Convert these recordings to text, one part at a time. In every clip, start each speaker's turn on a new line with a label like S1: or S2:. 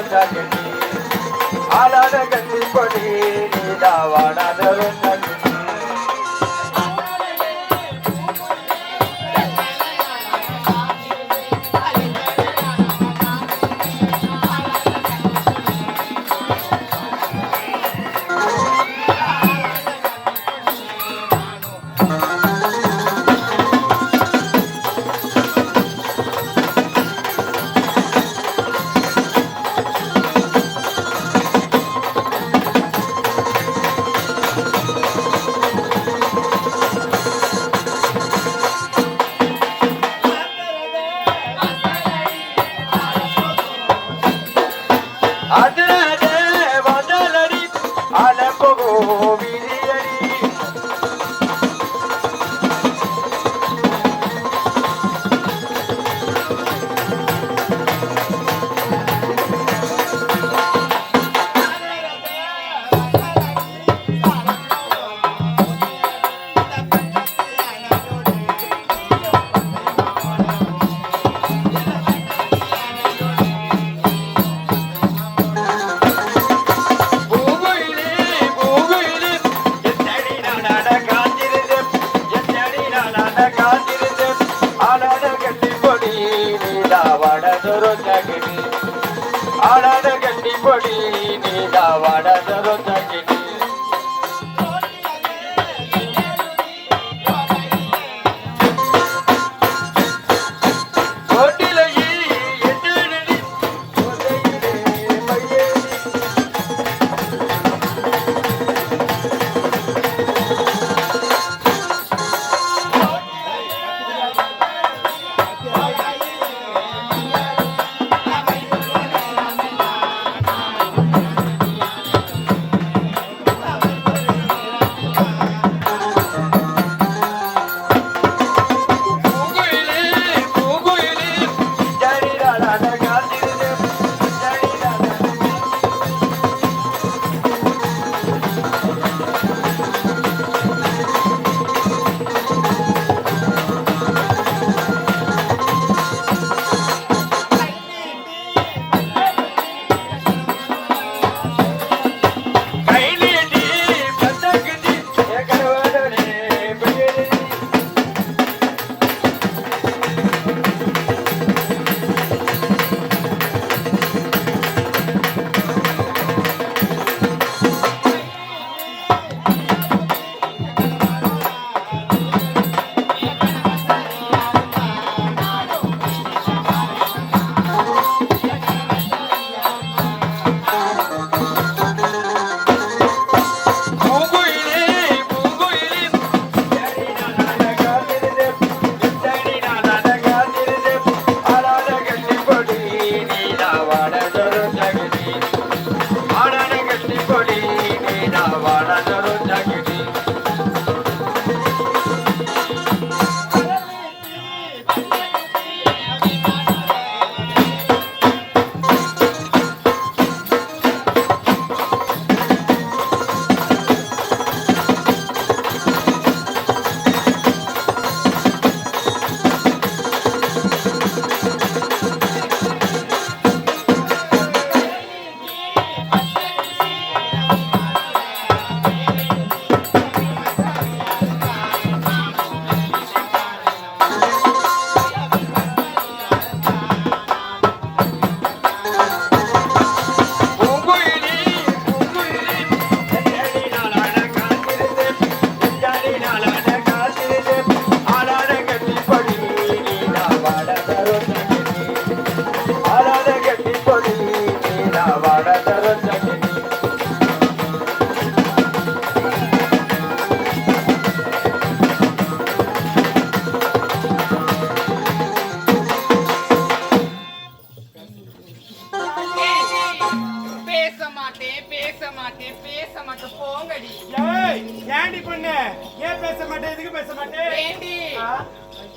S1: ரோஜாக்கினி ஆளாத கட்டி கொடி நீதா வாடாத ரோஜாக்கினி ஆடாத கட்டி பொடி நீதா வாடாத ரோஜாக்கினி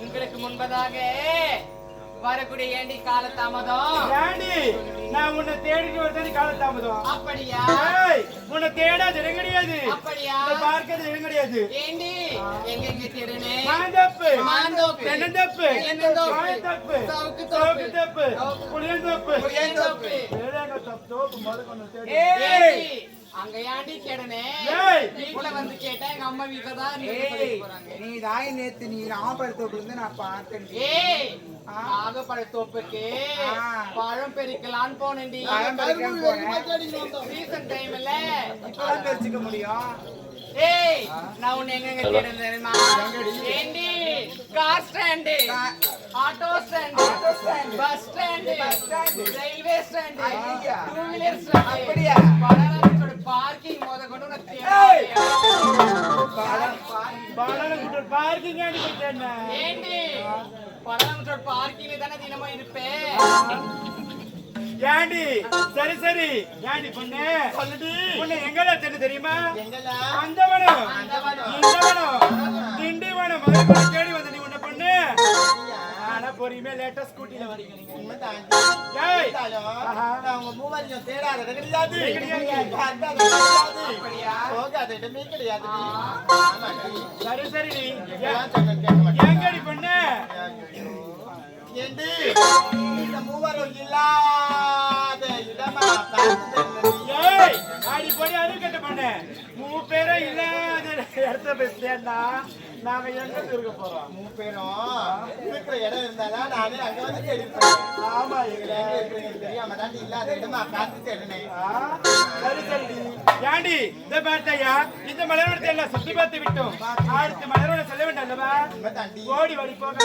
S2: உங்களுக்கு முன்பதாக வரக்கூடிய ஏண்டி கால தாமதம்?
S3: ஏண்டி நான் உன்னை தேடிட்டு வரதானே கால தாமதம்.
S2: அப்படியா?
S3: உன்னை தேடாது இடம் கிடையாது.
S2: அப்படியா?
S3: பார்க்கறது இடம் கிடையாது.
S2: ஏண்டி எங்க தேடுனே?
S3: மாந்தப்பு,
S2: மாந்தோப்பு,
S3: தென்னந்தப்பு,
S2: தென்னந்தோப்பு,
S3: சவுக்கு
S2: சவுக்கு
S3: தப்பு, புளியந்தப்பு,
S2: புளியந்தோப்பு.
S3: ஏழாங்க தப்பு முதல்ல தேடி.
S2: ஏய், அங்க ஏண்டி தேடுனே? வீட்டுல வந்து கேட்டா எங்க அம்மா வீட்டுல தான் போறாங்க.
S4: நீ தாய் நேத்து நீ ராமபுரத்தோப்புல இருந்து நான் பார்த்தேன்.
S2: ஏய், நாகப்பழ தோப்புக்கு பழம் பெருக்கலான்னு போனேன்டி. சீசன் டைம்ல
S4: இப்பதான் தெரிஞ்சுக்க முடியும்.
S2: ஏய், நான் உன்னை எங்க தேடுறேன் தெரியுமா? ஏண்டி car stand, auto stand, bus stand, railway stand, two wheeler stand,
S4: அப்படியா?
S2: பலராமத்தோட பார்க்கிங் முத கொண்டு உன்னை தேடுறேன்.
S3: பார்க்கிங் ஆடி போயிட்டேன்.
S2: ஏண்டி பலராமத்தோட பார்க்கிங்ல தானே தினமும் இருப்பேன்.
S3: ஏண்டி சரி சரி ஏண்டி பொண்ணு சொல்லுடி. பொண்ணு எங்கடா தென்னு தெரியுமா?
S2: எங்கடா?
S3: அந்தவனம், இந்தவனம், திண்டிவனம் மறுபடி தேடி வந்த நீ உன்ன பொண்ணு. ஆனா பொறுமையா லேட்டா ஸ்கூட்டில வரீங்க நீங்க. ஏய், ஆஹா. சரி சரி நீ எங்கடி பொண்ணு? ஏய், ஆடி போடி அருகட்ட பொண்ணு. மூணு பேரே இல்லாத இடத்த போய் சேர்ந்தா நாங்க எங்க இருக்க போறோம்? ஆமா சரி சரி ஏண்டி இந்த பார்த்தையா இந்த மலரோட எல்லாம் சுத்தி பார்த்து விட்டோம். அடுத்த மலரோட செல்ல வேண்டாம் அல்லவா? ஓடி வழி போக